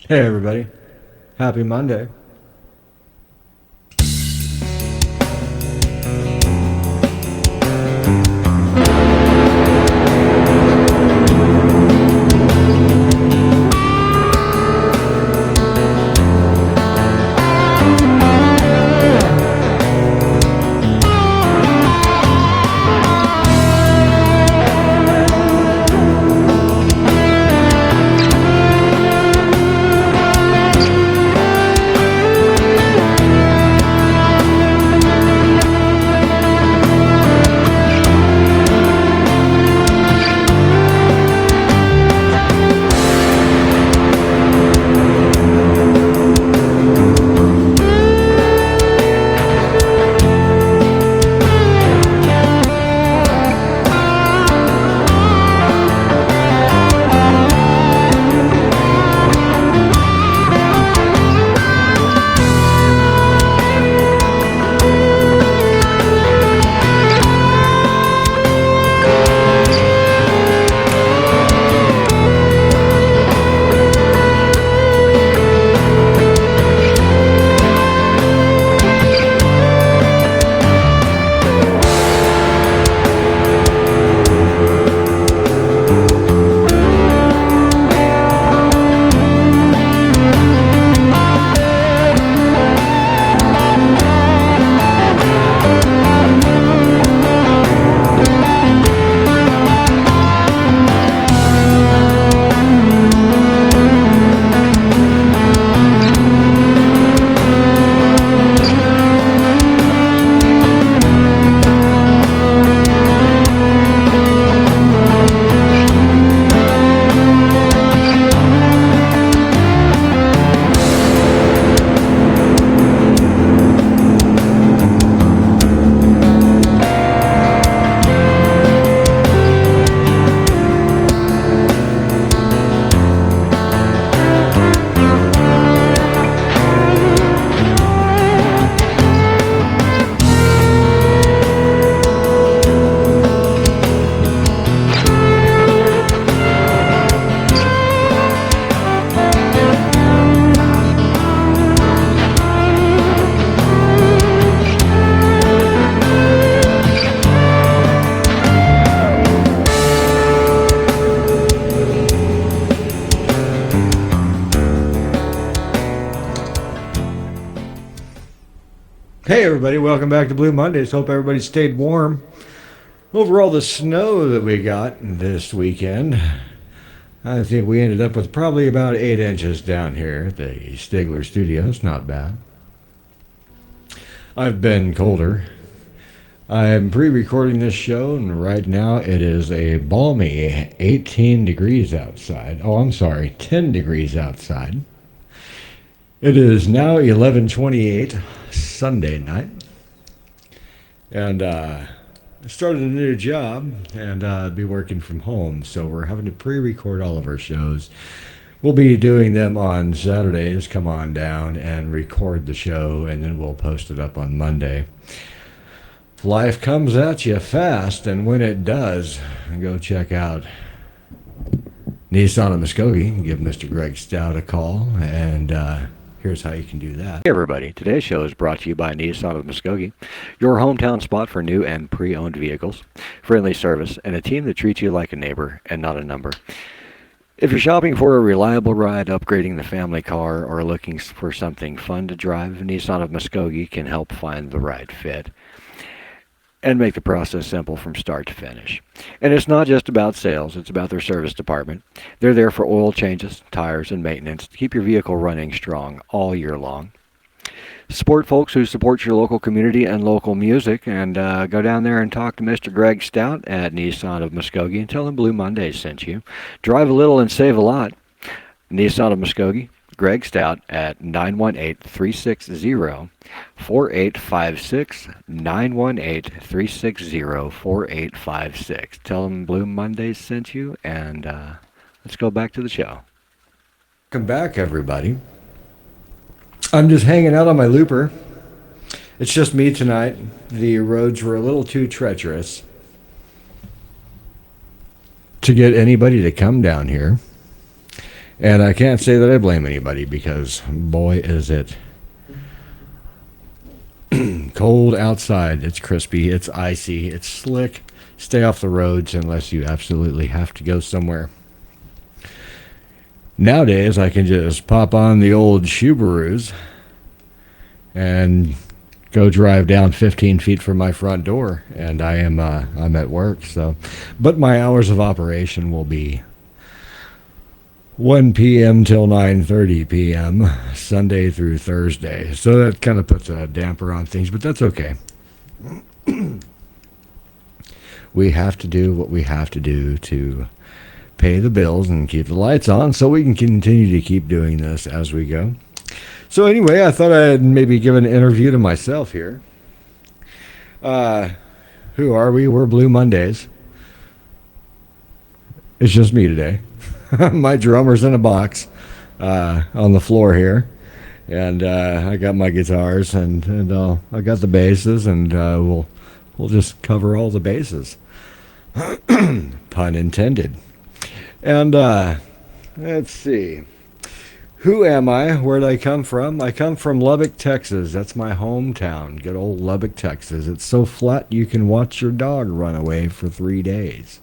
Hey, everybody. Happy Monday. Hey, everybody. Welcome back to Blue Mondays. Hope everybody stayed warm. Over all the snow that we got this weekend, I think we ended up with probably about 8 inches down here at the Stigler Studios. Not bad. I've been colder. I'm pre-recording this show, and right now it is a balmy 18 degrees outside. Oh, I'm sorry, 10 degrees outside. It is now 11:28 Sunday night, and I started a new job, and I'll be working from home, so we're having to pre-record all of our shows. We'll be doing them on Saturdays. Come on down and record the show, and then we'll post it up on Monday. Life comes at you fast, and when it does, go check out Nissan of Muskogee. Give Mr. Greg Stout a call, and here's how you can do that. Hey everybody, today's show is brought to you by Nissan of Muskogee, your hometown spot for new and pre-owned vehicles, friendly service, and a team that treats you like a neighbor and not a number. If you're shopping for a reliable ride, upgrading the family car, or looking for something fun to drive, Nissan of Muskogee can help find the right fit and make the process simple from start to finish. And it's not just about sales, it's about their service department. They're there for oil changes, tires, and maintenance to keep your vehicle running strong all year long. Support folks who support your local community and local music, and go down there and talk to Mr. Greg Stout at Nissan of Muskogee and tell him Blue Mondays sent you. Drive a little and save a lot. Nissan of Muskogee, Greg Stout at 918-360-4856, 918-360-4856. Tell them Blue Mondays sent you, and let's go back to the show. Welcome back, everybody. I'm just hanging out on my looper. It's just me tonight. The roads were a little too treacherous to get anybody to come down here. And I can't say that I blame anybody, because boy is it cold outside. It's crispy, it's icy, it's slick. Stay off the roads unless you absolutely have to go somewhere. Nowadays, I can just pop on the old Subarus and go drive down 15 feet from my front door, and I'm at work. So, but my hours of operation will be 1 p.m. till 9:30 p.m. Sunday through Thursday. So that kind of puts a damper on things, but that's okay. We have to do what we have to do to pay the bills and keep the lights on, so we can continue to keep doing this as we go. So anyway, I thought I'd maybe give an interview to myself here. Who are we? We're Blue Mondaze. It's just me today. My drummer's in a box on the floor here, and I got my guitars, and I got the basses, and we'll just cover all the bases. Pun intended. And let's see. Who am I? Where'd I come from? I come from Lubbock, Texas. That's my hometown. Good old Lubbock, Texas. It's so flat you can watch your dog run away for 3 days.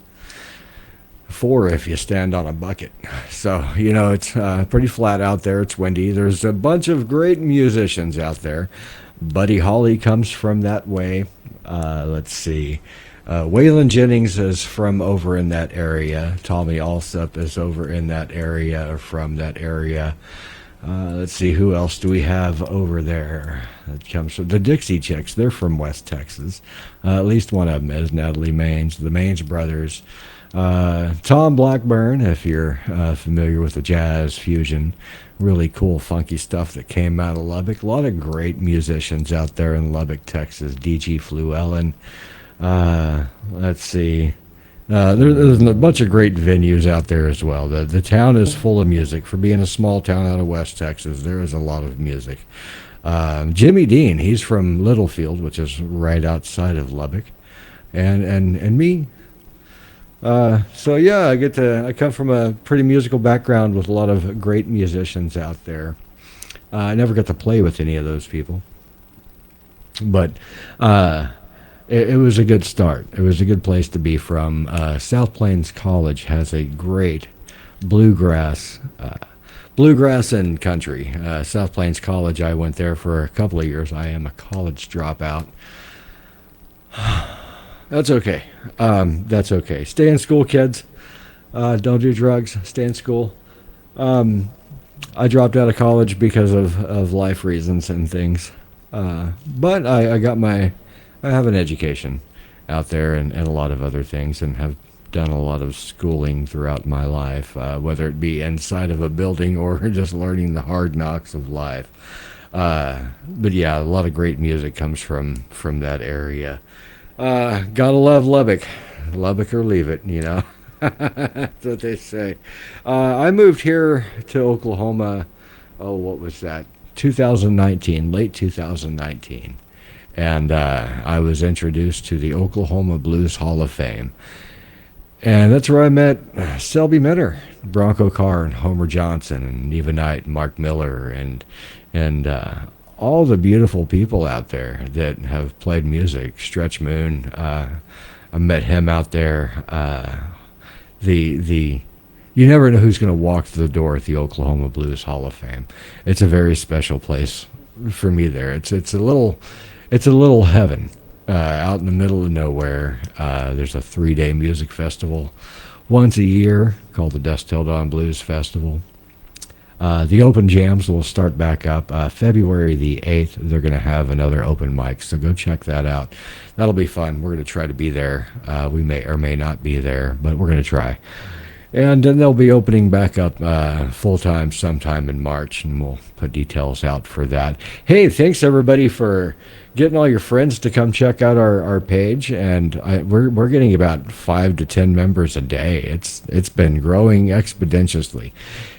4 if you stand on a bucket. So, you know, it's pretty flat out there. It's windy. There's a bunch of great musicians out there. Buddy Holly comes from that way. Let's see. Waylon Jennings is from over in that area. Tommy Alsop is over in that area, or from that area. Let's see, who else do we have over there? That comes from the Dixie Chicks. They're from West Texas. At least one of them is Natalie Maines, the Maines brothers. Tom Blackburn, if you're familiar with the jazz fusion, really cool funky stuff that came out of Lubbock. A lot of great musicians out there in Lubbock, Texas. D.G. Fluellen. Let's see. There's a bunch of great venues out there as well. The town is full of music. For being a small town out of West Texas, there is a lot of music. Jimmy Dean, he's from Littlefield, which is right outside of Lubbock, and me. So yeah, I come from a pretty musical background with a lot of great musicians out there. I never got to play with any of those people, but it was a good start. It was a good place to be from. South Plains College has a great bluegrass and country. South Plains College, I went there for a couple of years. I am a college dropout. That's okay. That's okay. Stay in school, kids. Don't do drugs. Stay in school. I dropped out of college because of life reasons and things. But I have an education out there, and a lot of other things, and have done a lot of schooling throughout my life, whether it be inside of a building or just learning the hard knocks of life. But yeah, a lot of great music comes from that area. Gotta love Lubbock. Lubbock or leave it, you know. That's what they say. I moved here to Oklahoma, what was that? 2019, late 2019. And I was introduced to the Oklahoma Blues Hall of Fame. And that's where I met Selby Minner, Bronco Carr, and Homer Johnson, and Neva Knight, and Mark Miller, and all the beautiful people out there that have played music. Stretch Moon, I met him out there. You never know who's going to walk through the door at the Oklahoma Blues Hall of Fame. It's a very special place for me there. It's a little heaven out in the middle of nowhere. There's a 3-day music festival once a year called the Dusk Till Dawn Blues Festival. The open jams will start back up February the 8th. They're going to have another open mic, so go check that out. That'll be fun. We're going to try to be there. We may or may not be there, but we're going to try. And then they'll be opening back up full-time sometime in March, and we'll put details out for that. Hey, thanks everybody for getting all your friends to come check out our page, and we're getting about 5 to 10 members a day. It's been growing expeditiously,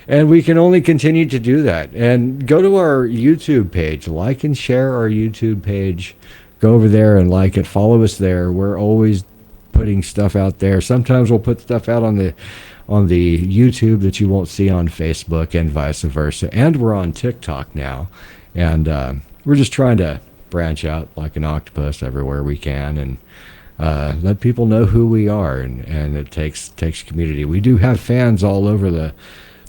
and we can only continue to do that. And go to our YouTube page, like and share our YouTube page. Go over there and like it. Follow us there. We're always putting stuff out there. Sometimes we'll put stuff out on on the YouTube that you won't see on Facebook, and vice versa. And we're on TikTok now, and we're just trying to branch out like an octopus everywhere we can, and let people know who we are, and it takes community. We do have fans all over the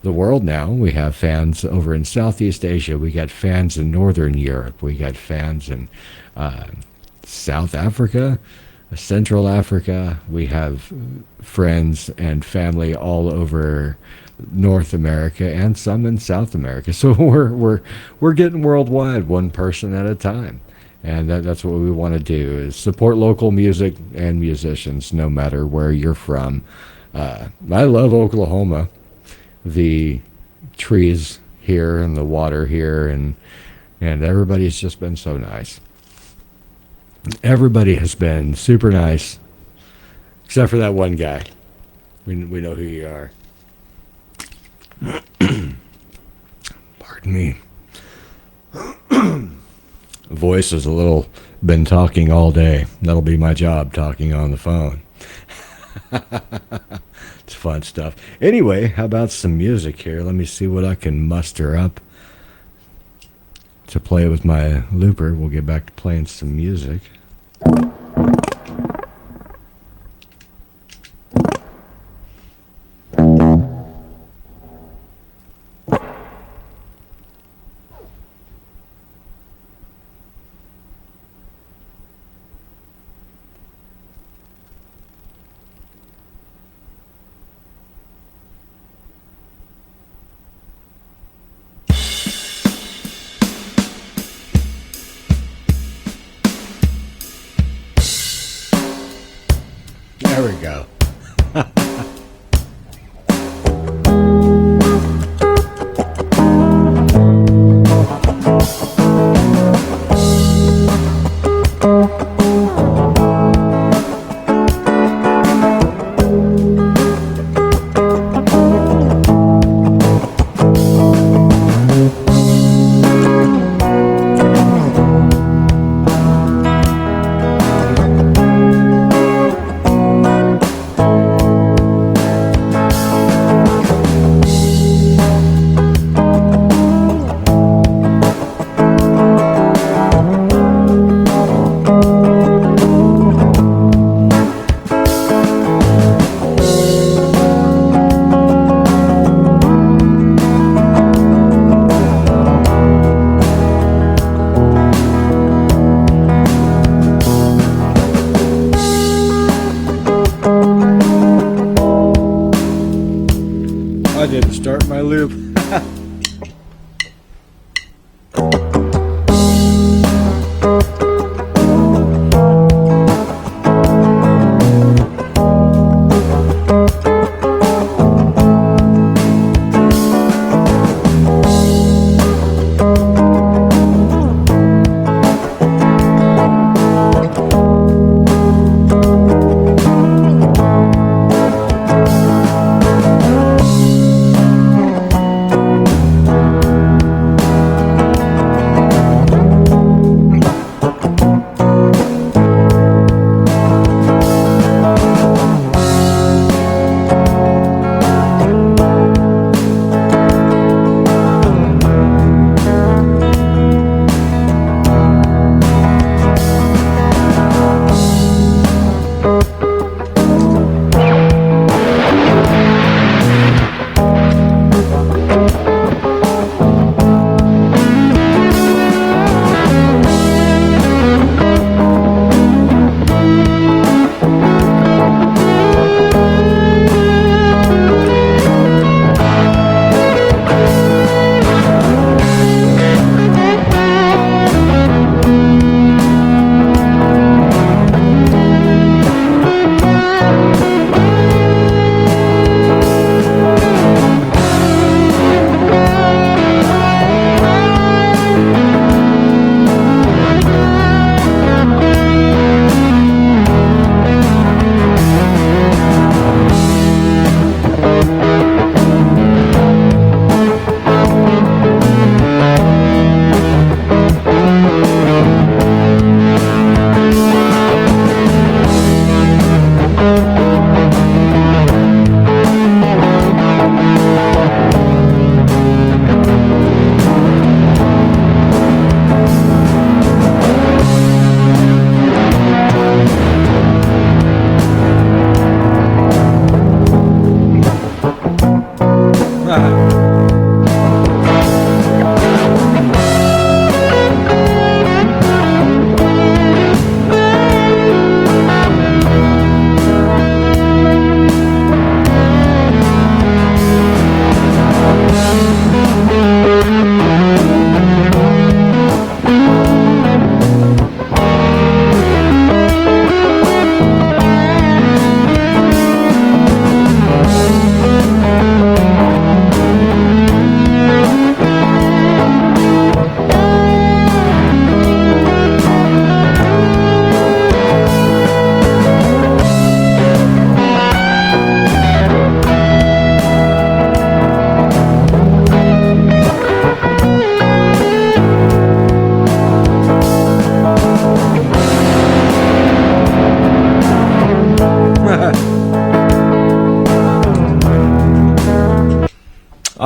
world now. We have fans over in Southeast Asia. We got fans in Northern Europe. We got fans in South Africa, Central Africa. We have friends and family all over North America and some in South America. So we're getting worldwide, one person at a time. And that's what we want to do, is support local music and musicians, no matter where you're from. I love Oklahoma. The trees here and the water here, and everybody's just been so nice. Everybody has been super nice, except for that one guy. We know who you are. Pardon me. Voice is a little been talking all day. That'll be my job, talking on the phone. It's fun stuff. Anyway, how about some music here? Let me see what I can muster up to play with my looper. We'll get back to playing some music. There we go.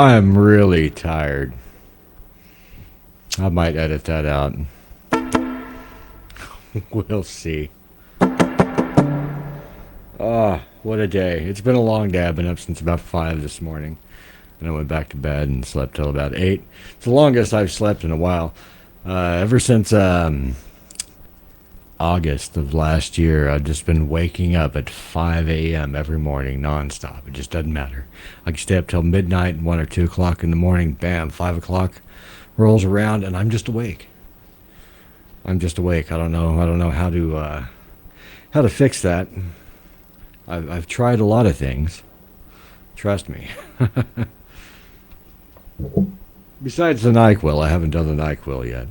I'm really tired. I might edit that out. We'll see. What a day. It's been a long day. I've been up since about 5 this morning. And I went back to bed and slept till about 8. It's the longest I've slept in a while. Ever since August of last year, I've just been waking up at 5 a.m. every morning nonstop. It just doesn't matter. I can stay up till midnight, 1 or 2 o'clock in the morning. Bam, 5 o'clock rolls around and I'm just awake. I don't know how to fix that. I've tried a lot of things. Trust me. Besides the NyQuil, I haven't done the NyQuil yet.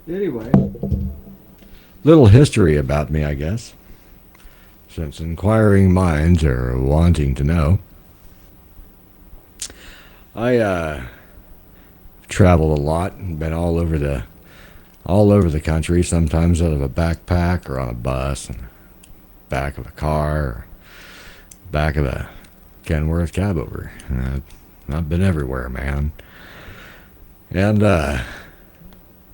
Anyway, little history about me, I guess, since inquiring minds are wanting to know. I traveled a lot and been all over the country, sometimes out of a backpack or on a bus, and back of a car, or back of a Kenworth cab over. I've been everywhere, man. And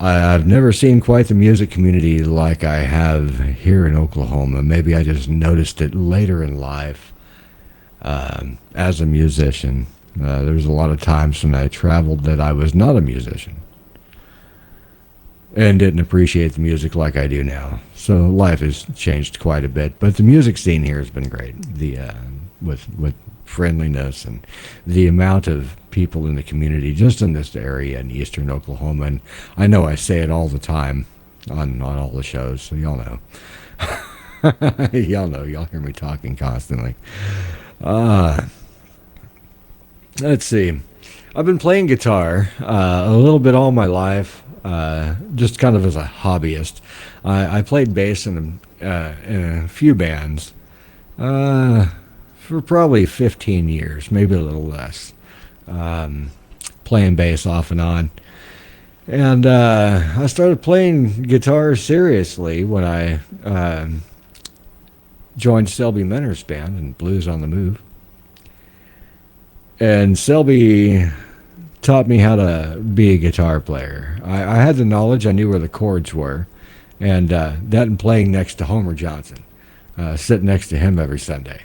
I've never seen quite the music community like I have here in Oklahoma. Maybe I just noticed it later in life as a musician. There was a lot of times when I traveled that I was not a musician and didn't appreciate the music like I do now. So life has changed quite a bit, but the music scene here has been great. With friendliness and the amount of people in the community just in this area in eastern Oklahoma. And I know I say it all the time on all the shows, so y'all know. Y'all hear me talking constantly. Let's see. I've been playing guitar a little bit all my life, just kind of as a hobbyist. I played bass in a few bands for probably 15 years, maybe a little less, playing bass off and on. And I started playing guitar seriously when I joined Selby Menner's band and Blues on the Move. And Selby taught me how to be a guitar player. I had the knowledge, I knew where the chords were, and that and playing next to Homer Johnson, sitting next to him every Sunday.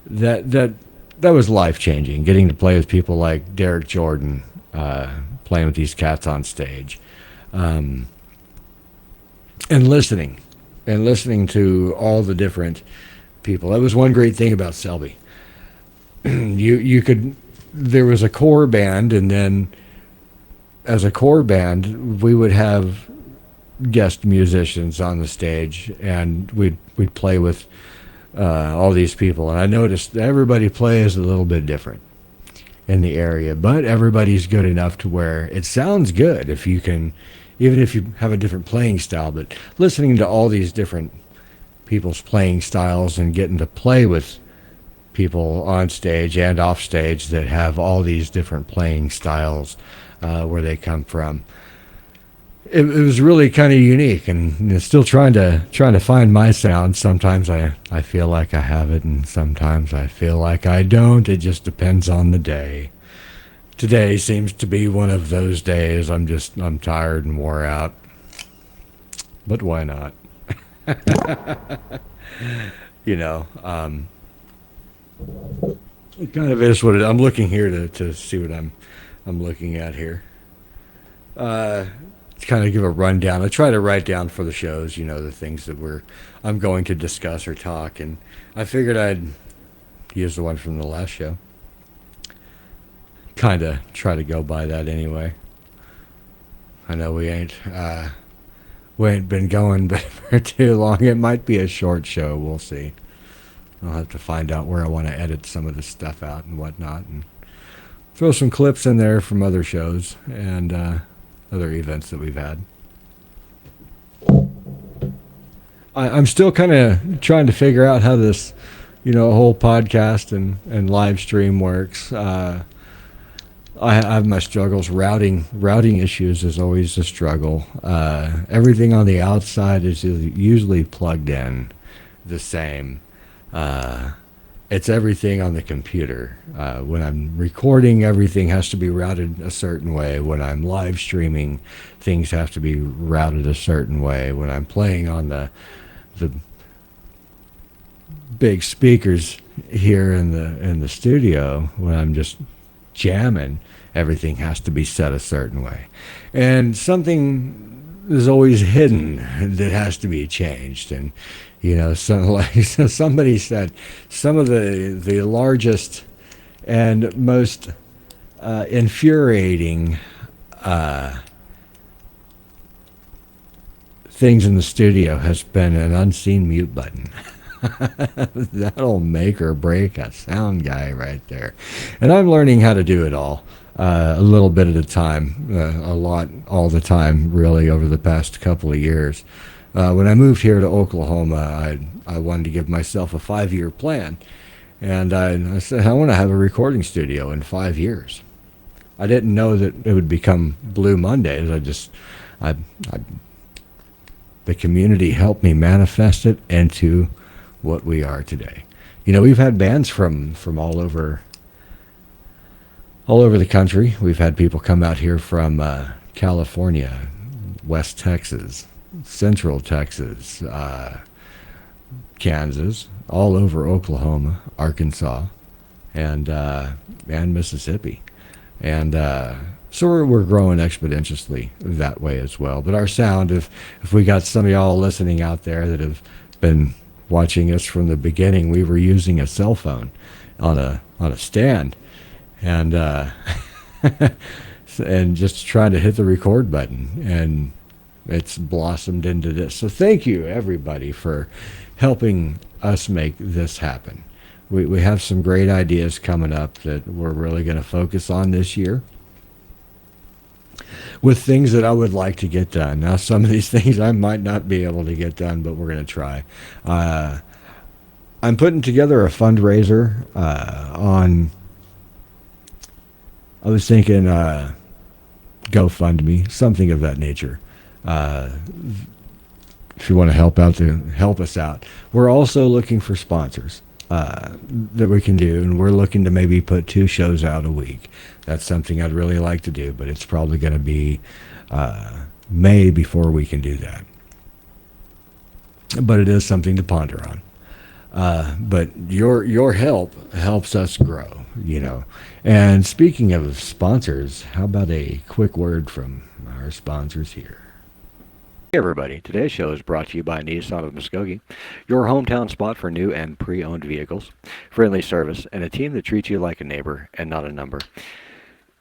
That was life-changing, getting to play with people like Derek Jordan, playing with these cats on stage, and listening to all the different people. That was one great thing about Selby. There was a core band, and then as a core band, we would have guest musicians on the stage, and we'd play with all these people. And I noticed everybody plays a little bit different in the area, but everybody's good enough to where it sounds good if you can, even if you have a different playing style. But listening to all these different people's playing styles and getting to play with people on stage and off stage that have all these different playing styles, where they come from. It was really kind of unique, and still trying to find my sound. Sometimes I feel like I have it, and sometimes I feel like I don't. It just depends on the day. Today seems to be one of those days. I'm tired and wore out. But why not? It kind of is what it. I'm looking here to see what I'm looking at here. To kind of give a rundown. I try to write down for the shows, the things that I'm going to discuss or talk, and I figured I'd use the one from the last show. Kind of try to go by that anyway. I know we ain't been going for too long. It might be a short show. We'll see. I'll have to find out where I want to edit some of this stuff out and whatnot, and throw some clips in there from other shows and other events that we've had. I'm still kind of trying to figure out how this, whole podcast and live stream works. I have my struggles. Routing issues is always a struggle. Everything on the outside is usually plugged in the same. it's everything on the computer. When I'm recording, everything has to be routed a certain way. When I'm live streaming, things have to be routed a certain way. When I'm playing on the big speakers here in the studio, when I'm just jamming, everything has to be set a certain way. And something is always hidden that has to be changed. And so somebody said some of the largest and most infuriating things in the studio has been an unseen mute button. That'll make or break a sound guy right there. And I'm learning how to do it all, a little bit at a time, a lot all the time, really, over the past couple of years. When I moved here to Oklahoma, I wanted to give myself a 5-year plan. And I said, I want to have a recording studio in 5 years. I didn't know that it would become Blue Mondaze. The community helped me manifest it into what we are today. We've had bands from all over the country. We've had people come out here from California, West Texas, Central Texas, Kansas, all over Oklahoma, Arkansas, and Mississippi. And so we're growing exponentially that way as well. But our sound, if we got some of y'all listening out there that have been watching us from the beginning, we were using a cell phone on a stand, and and just trying to hit the record button, and it's blossomed into this. So thank you, everybody, for helping us make this happen. We have some great ideas coming up that we're really going to focus on this year, with things that I would like to get done. Now, some of these things I might not be able to get done, but we're going to try. I'm putting together a fundraiser I was thinking GoFundMe, something of that nature. If you want to help us out. We're also looking for sponsors that we can do, and we're looking to maybe put 2 shows out a week. That's something I'd really like to do, but it's probably going to be May before we can do that. But it is something to ponder on. But your help helps us grow, And speaking of sponsors, how about a quick word from our sponsors here? Hey everybody, today's show is brought to you by Nissan of Muskogee, your hometown spot for new and pre-owned vehicles, friendly service, and a team that treats you like a neighbor and not a number.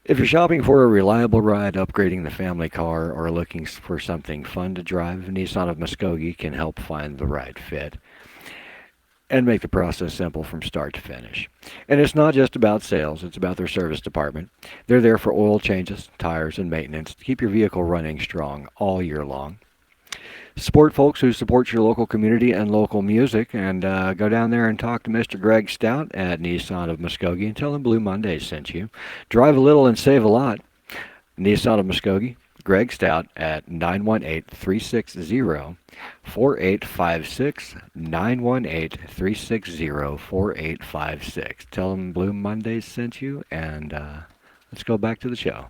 If you're shopping for a reliable ride, upgrading the family car, or looking for something fun to drive, Nissan of Muskogee can help find the right fit and make the process simple from start to finish. And it's not just about sales, it's about their service department. They're there for oil changes, tires, and maintenance to keep your vehicle running strong all year long. Support folks who support your local community and local music, and go down there and talk to Mr. Greg Stout at Nissan of Muskogee and tell him Blue Mondaze sent you. Drive a little and save a lot. Nissan of Muskogee, Greg Stout at 918-360-4856, 918-360-4856. Tell him Blue Mondaze sent you, and let's go back to the show.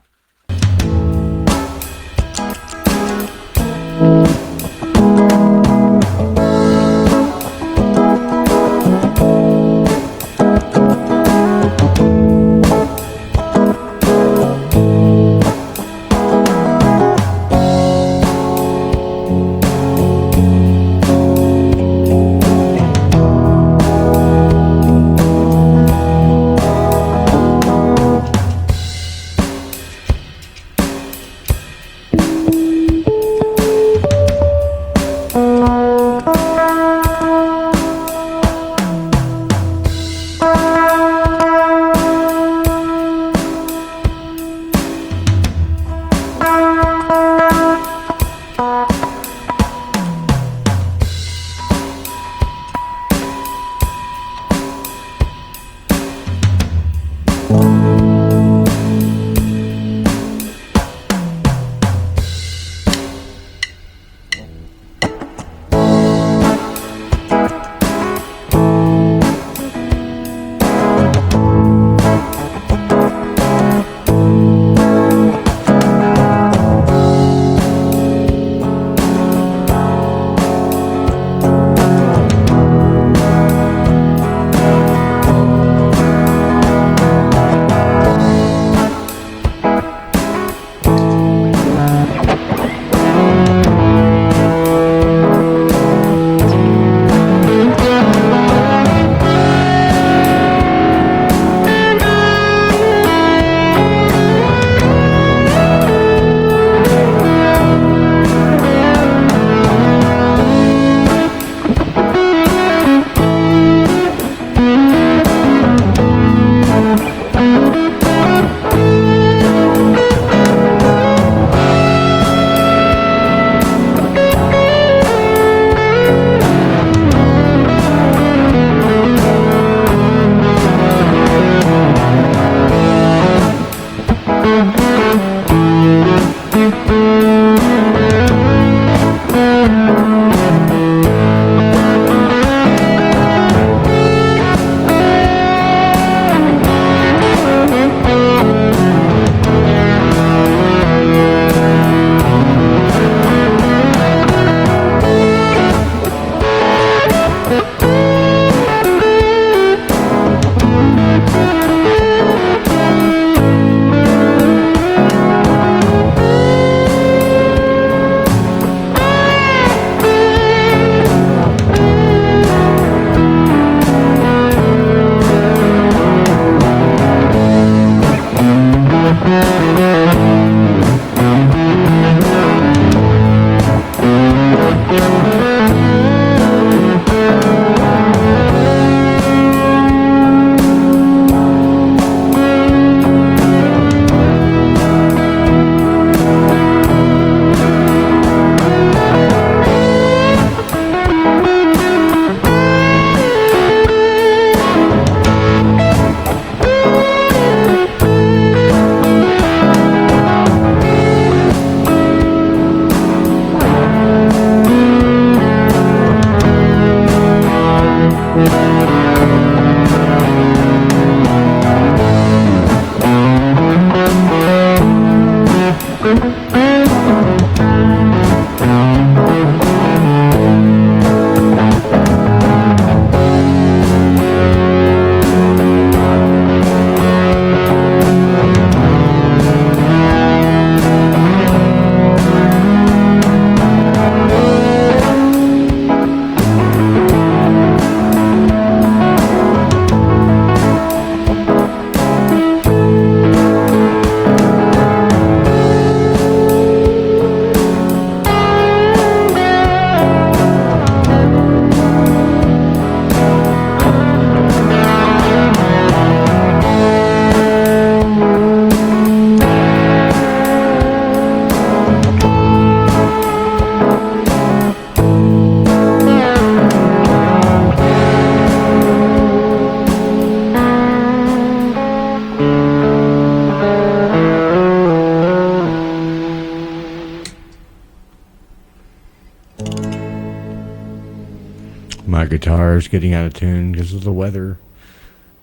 My guitar's getting out of tune because of the weather.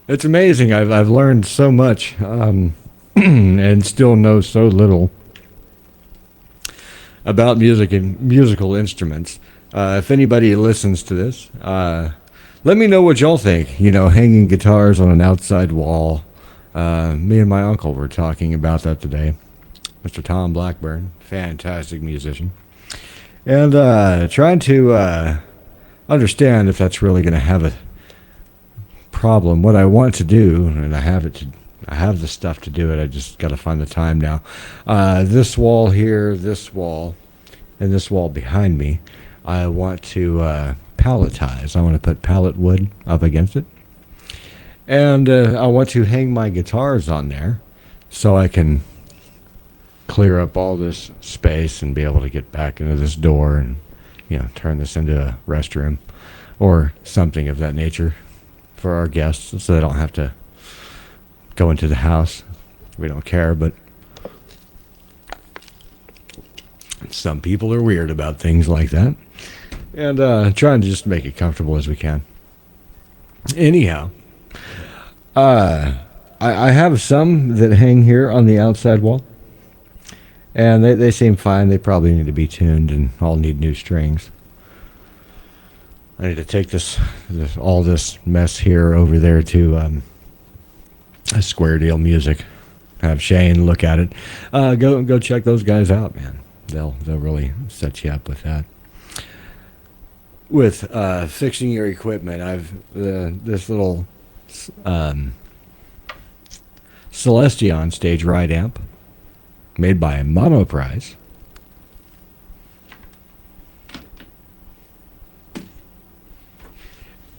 It's amazing. I've learned so much and still know so little about music and musical instruments. If anybody listens to this, let me know what y'all think. You know, hanging guitars on an outside wall. Me and my uncle were talking about that today. Mr. Tom Blackburn, fantastic musician. And trying to understand if that's really going to have a problem. What I want to do, and I have the stuff to do it, I just got to find the time now. This wall here, this wall, and this wall behind me, I want to palletize. I want to put pallet wood up against it. And I want to hang my guitars on there so I can clear up all this space and be able to get back into this door and, you know, turn this into a restroom or something of that nature for our guests so they don't have to go into the house. We don't care, but some people are weird about things like that. And trying to just make it comfortable as we can. Anyhow, I have some that hang here on the outside wall. And they seem fine. They probably need to be tuned and all need new strings. I need to take all this mess here over there to a Square Deal Music. Have Shane look at it. Go check those guys out, man. They'll really set you up with that. With fixing your equipment, I've this little Celestion stage ride amp made by Monoprise.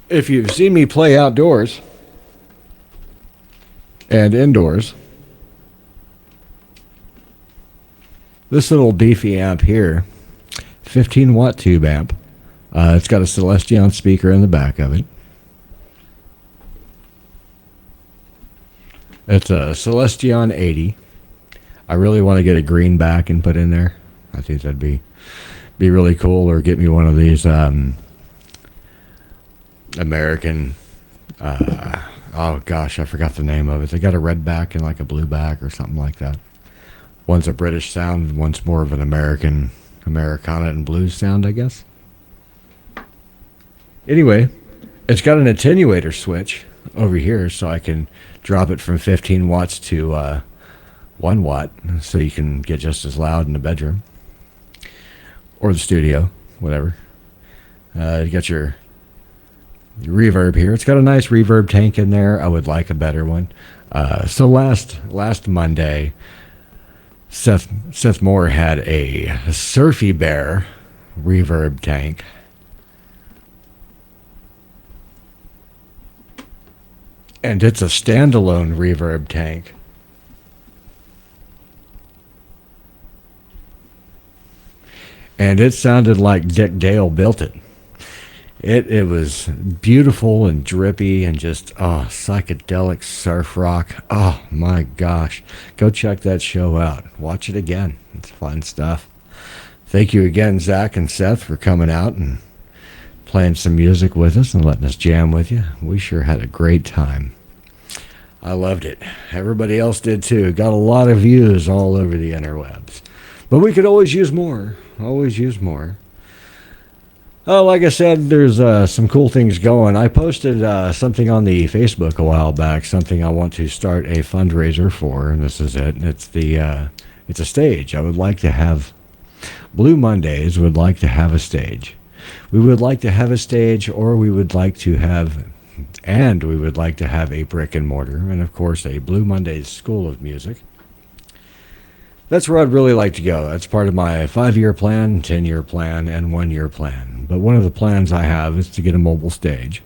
If you've seen me play outdoors and indoors, this little beefy amp here, 15 watt tube amp, it's got a Celestion speaker in the back of it. It's a Celestion 80. I really want to get a green back and put in there. I think that'd be really cool. Or get me one of these American. Oh gosh, I forgot the name of it. They got a red back and like a blue back or something like that. One's a British sound, one's more of an Americana and blues sound, I guess. Anyway, it's got an attenuator switch over here, so I can drop it from 15 watts to 1 watt, so you can get just as loud in the bedroom or the studio, whatever. You got your reverb here. It's got a nice reverb tank in there. I would like a better one. So last Monday, Seth Moore had a Surfy Bear reverb tank. And it's a standalone reverb tank. And it sounded like Dick Dale built it. It was beautiful and drippy and just, psychedelic surf rock. Oh, my gosh. Go check that show out. Watch it again. It's fun stuff. Thank you again, Zach and Seth, for coming out and playing some music with us and letting us jam with you. We sure had a great time. I loved it. Everybody else did too. Got a lot of views all over the interwebs. But we could always use more. Always use more. Like I said, there's some cool things going. I posted something on the Facebook a while back, something I want to start a fundraiser for, and this is it. It's a stage. I would like to have Blue Mondaze would like to have a stage. We would like to have a stage, or we would like to have a brick and mortar, and of course a Blue Mondaze School of Music. That's where I'd really like to go. That's part of my 5-year plan, 10-year plan, and 1-year plan. But one of the plans I have is to get a mobile stage.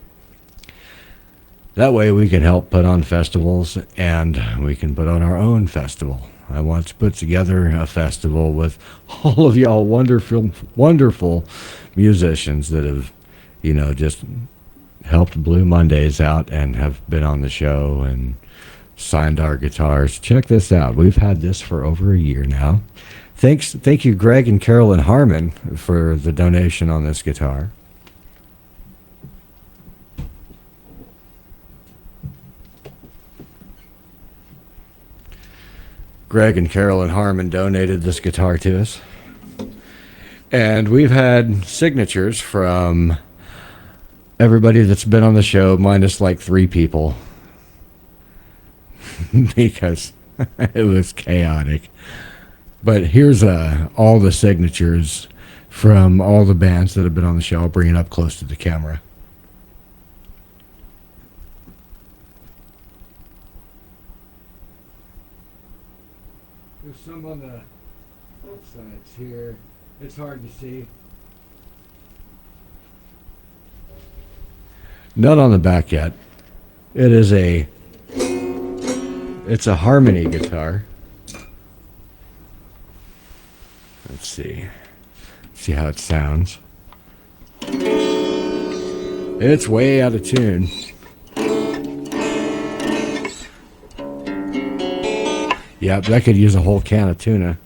That way we can help put on festivals, and we can put on our own festival. I want to put together a festival with all of y'all wonderful musicians that have, just helped Blue Mondaze out and have been on the show and signed our guitars. Check this out. We've had this for over a year now. Thank you, Greg and Carolyn Harmon, for the donation on this guitar. Greg and Carolyn Harmon donated this guitar to us. And we've had signatures from everybody that's been on the show, minus like 3 people. Because it was chaotic. But here's all the signatures from all the bands that have been on the show. I'll bring it up close to the camera. There's some on the both sides here. It's hard to see. None on the back yet. It's a harmony guitar. Let's see how it sounds. It's way out of tune. Yep, that could use a whole can of tuna.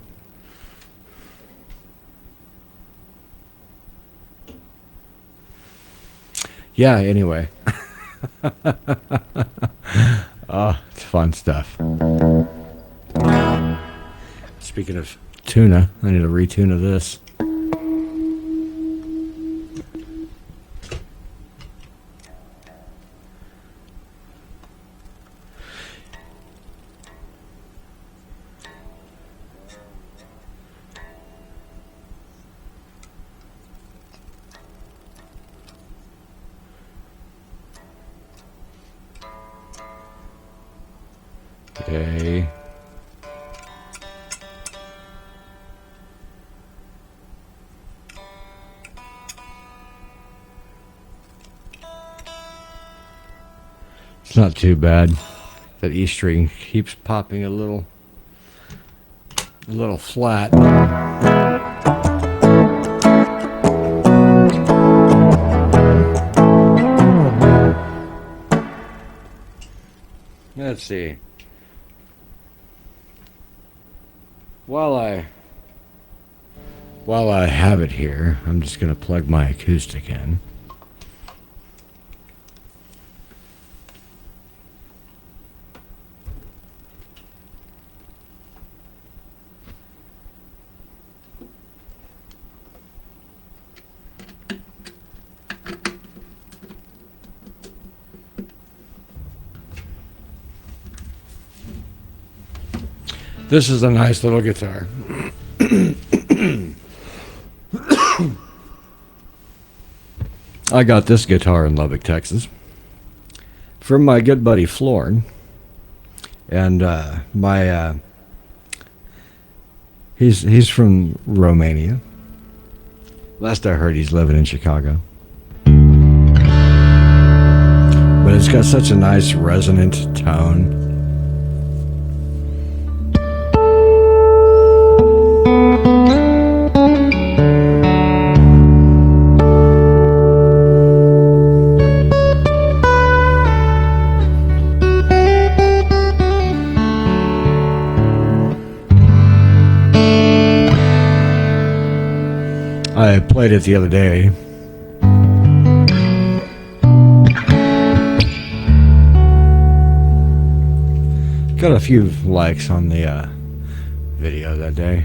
Yeah, anyway. Oh, it's fun stuff. Speaking of tuna, I need a retune of this. Okay. It's not too bad. That E string keeps popping a little flat. Let's see. While I while I have it here, I'm just going to plug my acoustic in. This is a nice little guitar. I got this guitar in Lubbock, Texas, from my good buddy Florin, and he's from Romania. Last I heard, he's living in Chicago. But it's got such a nice resonant tone. I played it the other day. Got a few likes on the video that day.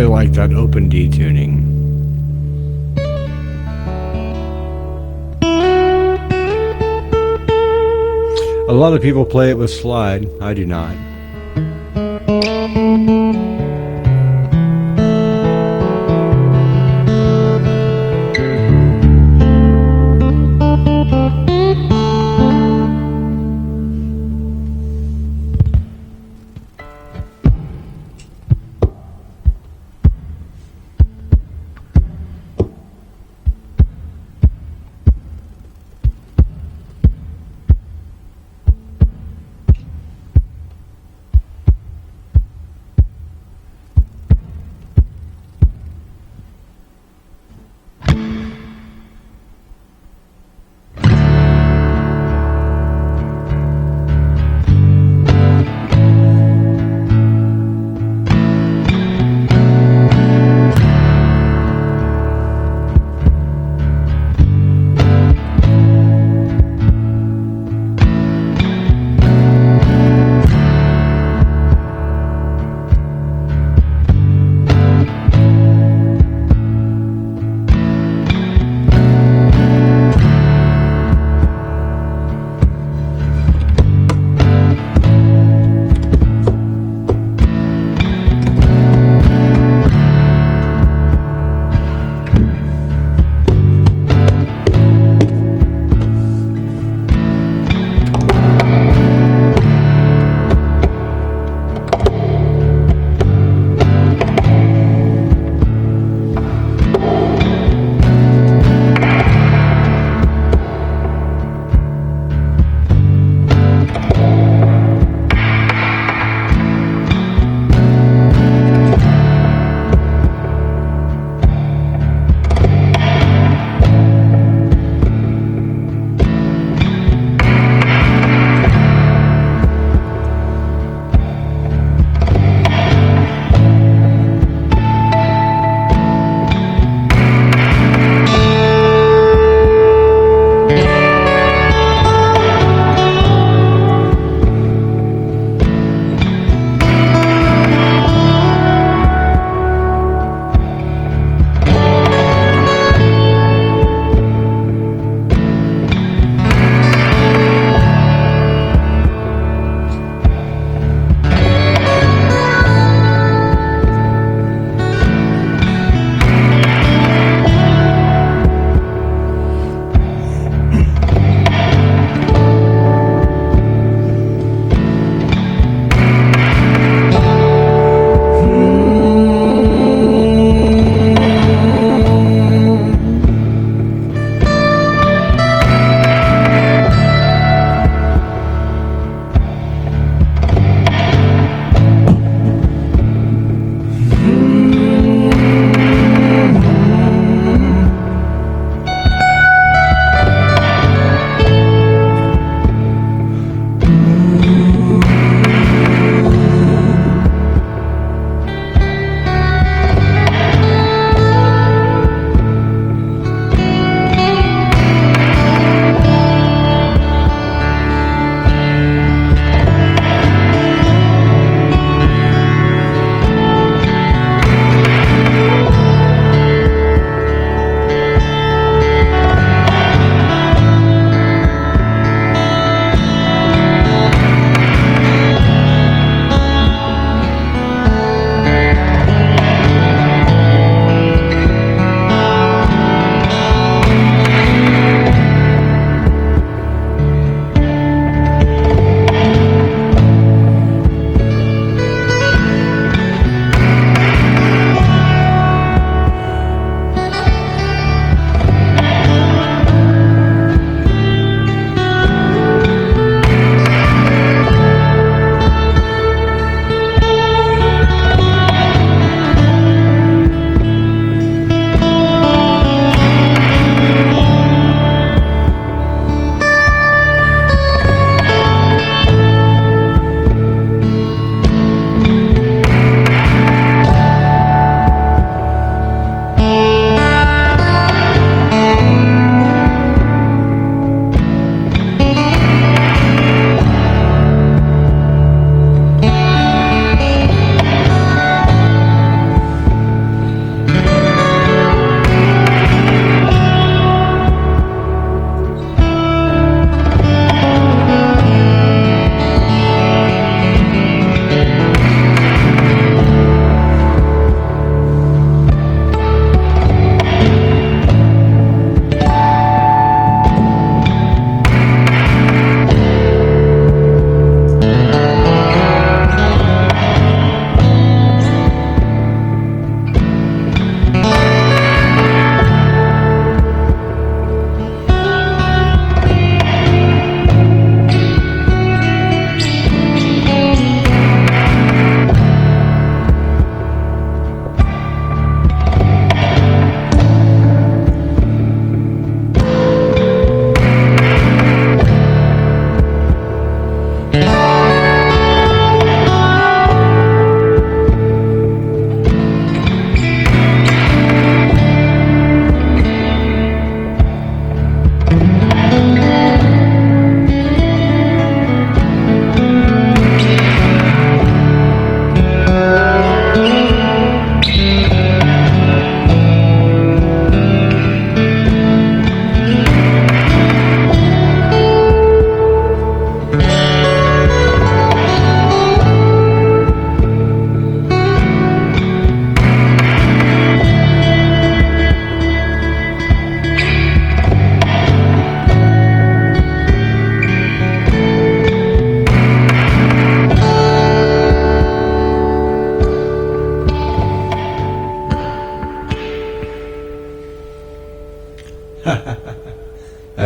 Like that open D tuning. A lot of people play it with slide. I do not.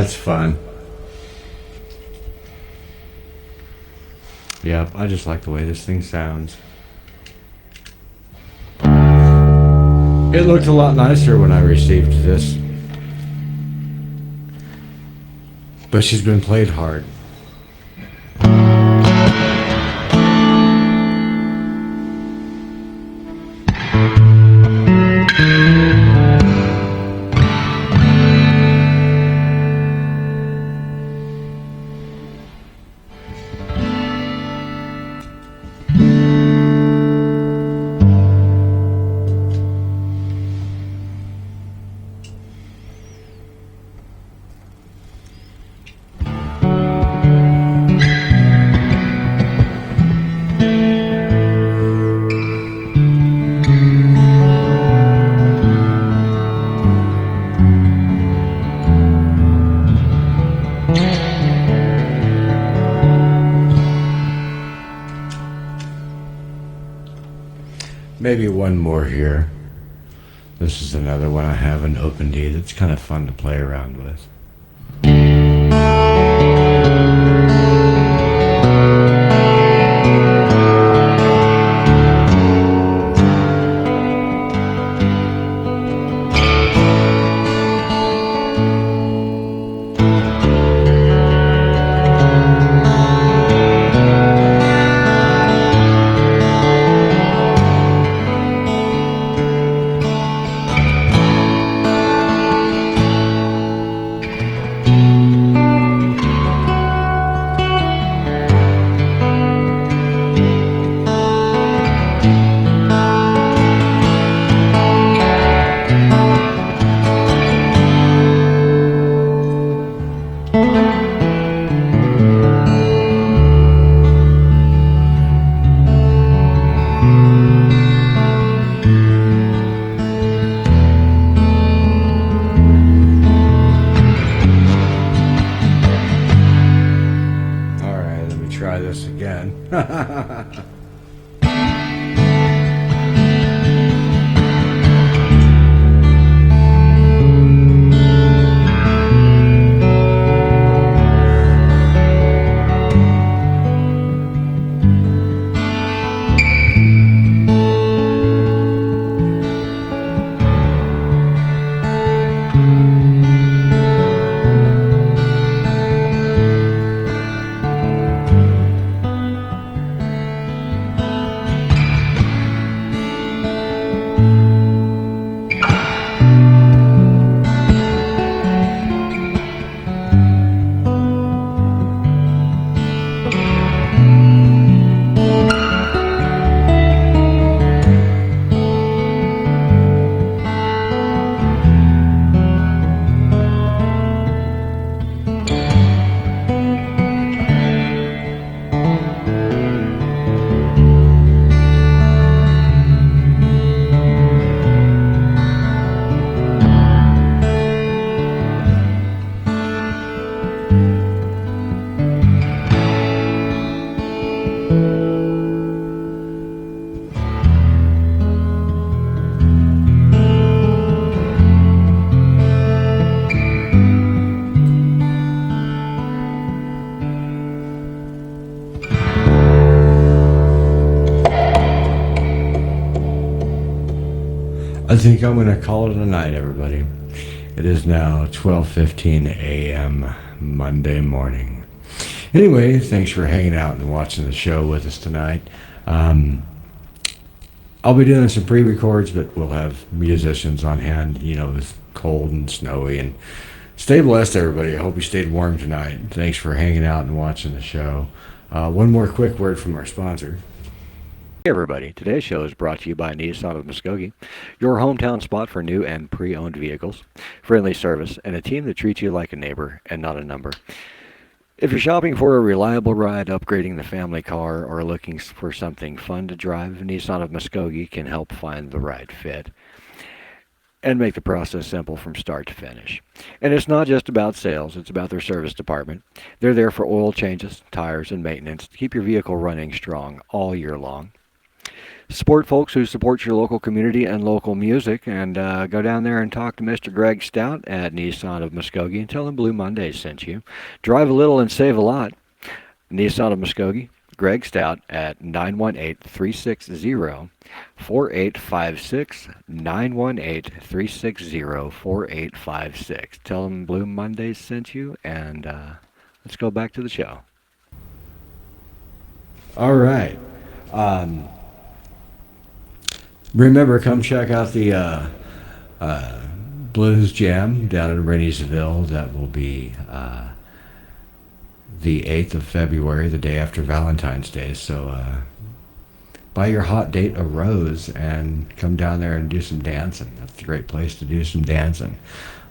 That's fun. Yep, I just like the way this thing sounds. It looked a lot nicer when I received this. But she's been played hard. Maybe one more here. This is another one I have, an open D that's kind of fun to play around with. Try this again. I think I'm going to call it a night, everybody. It is now 12:15 a.m. Monday morning. Anyway, thanks for hanging out and watching the show with us tonight. I'll be doing some pre-records, but we'll have musicians on hand. You know, it's cold and snowy. And stay blessed, everybody. I hope you stayed warm tonight. Thanks for hanging out and watching the show. One more quick word from our sponsor. Hey everybody, today's show is brought to you by Nissan of Muskogee, your hometown spot for new and pre-owned vehicles, friendly service, and a team that treats you like a neighbor and not a number. If you're shopping for a reliable ride, upgrading the family car, or looking for something fun to drive, Nissan of Muskogee can help find the right fit and make the process simple from start to finish. And it's not just about sales, it's about their service department. They're there for oil changes, tires, and maintenance to keep your vehicle running strong all year long. Support folks who support your local community and local music, and go down there and talk to Mr. Greg Stout at Nissan of Muskogee and tell him Blue Mondays sent you. Drive a little and save a lot. Nissan of Muskogee, Greg Stout at 918-360-4856, 918-360-4856. Tell them Blue Mondays sent you, and let's go back to the show. All right. Remember, come check out the Blues Jam down in Renniesville. That will be the 8th of February, the day after Valentine's Day. So buy your hot date a rose and come down there and do some dancing. That's a great place to do some dancing.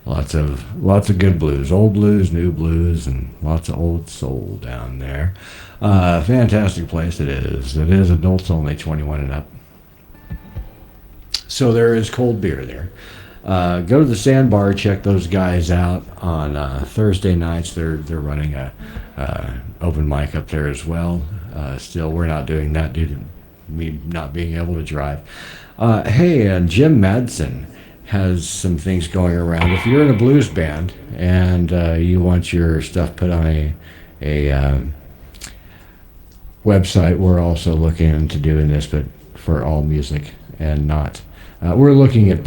Lots of good blues, old blues, new blues, and lots of old soul down there. Fantastic place it is. It is adults only, 21 and up. So there is cold beer there. Go to the Sandbar, check those guys out on Thursday nights. They're running a open mic up there as well. Still, we're not doing that due to me not being able to drive. Hey, and Jim Madsen has some things going around. If you're in a blues band and you want your stuff put on a website, we're also looking into doing this, but for all music and not. We're looking at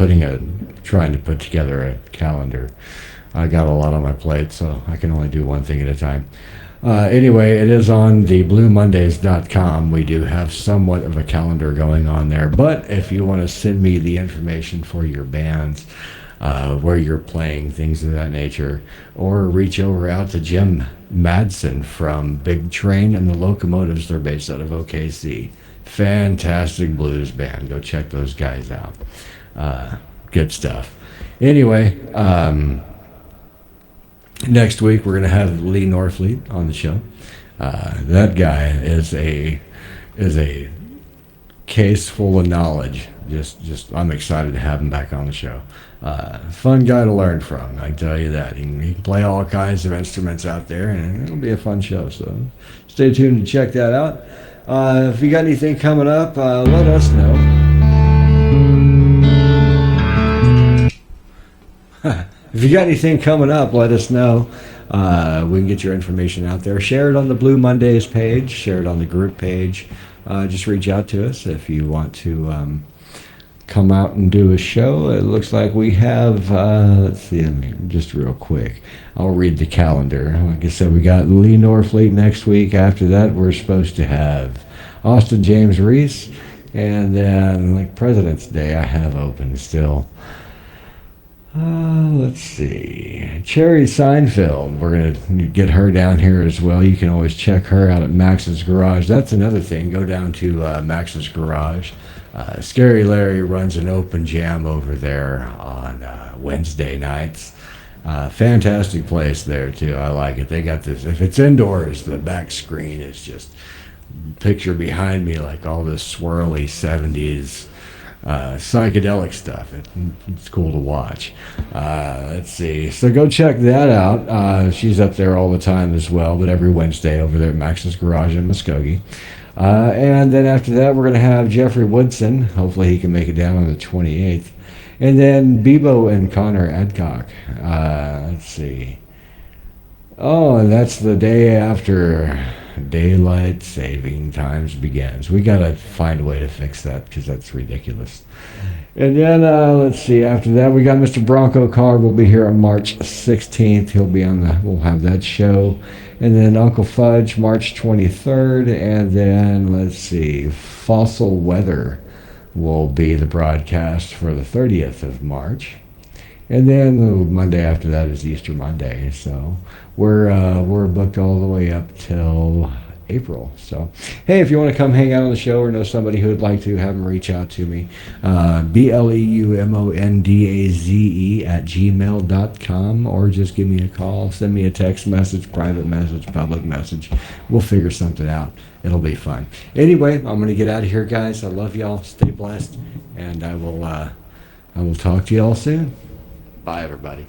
trying to put together a calendar. I got a lot on my plate, so I can only do one thing at a time. Anyway, it is on the bluemondaze.com. We do have somewhat of a calendar going on there, but if you want to send me the information for your bands, where you're playing, things of that nature, or reach out to Jim Madsen from Big Train and the Locomotives. They're based out of OKC. Fantastic blues band. Go check those guys out. Good stuff. Anyway, next week we're going to have Lee Norfleet on the show. That guy is a case full of knowledge. Just I'm excited to have him back on the show. Fun guy to learn from, I can tell you that. He can play all kinds of instruments out there, and it'll be a fun show. So stay tuned to check that out. If you got anything coming up, let us know. If you got anything coming up, let us know. We can get your information out there. Share it on the Blue Mondays page. Share it on the group page. Just reach out to us if you want to come out and do a show. It looks like we have, let's see, just real quick. I'll read the calendar. Like I said, we got Lee Norfleet next week. After that, we're supposed to have Austin James Reese. And then, like President's Day, I have open still. Let's see. Cherry Seinfeld. We're going to get her down here as well. You can always check her out at Max's Garage. That's another thing. Go down to Max's Garage. Scary Larry runs an open jam over there on Wednesday nights. Fantastic place there, too. I like it. They got this. If it's indoors, the back screen is just picture behind me like all this swirly 70s psychedelic stuff. It's cool to watch. Let's see. So go check that out. She's up there all the time as well, but every Wednesday over there at Max's Garage in Muskogee. And then after that, we're going to have Jeffrey Woodson. Hopefully he can make it down on the 28th. And then Bebo and Connor Adcock. Let's see. Oh, and that's the day after daylight saving times begins. We got to find a way to fix that because that's ridiculous. And then, let's see, after that, we got Mr. Bronco Carr. Will be here on March 16th. He'll be we'll have that show. And then Uncle Fudge, March 23rd. And then, let's see, Fossil Weather will be the broadcast for the 30th of March. And then the Monday after that is Easter Monday. So we're booked all the way up till April. So, hey, if you want to come hang out on the show or know somebody who would like to, have them reach out to me. BLEUMONDAZE@gmail.com, or just give me a call, send me a text message, private message, public message. We'll figure something out. It'll be fun. Anyway, I'm going to get out of here, guys. I love y'all. Stay blessed, and I will talk to y'all soon. Bye, everybody.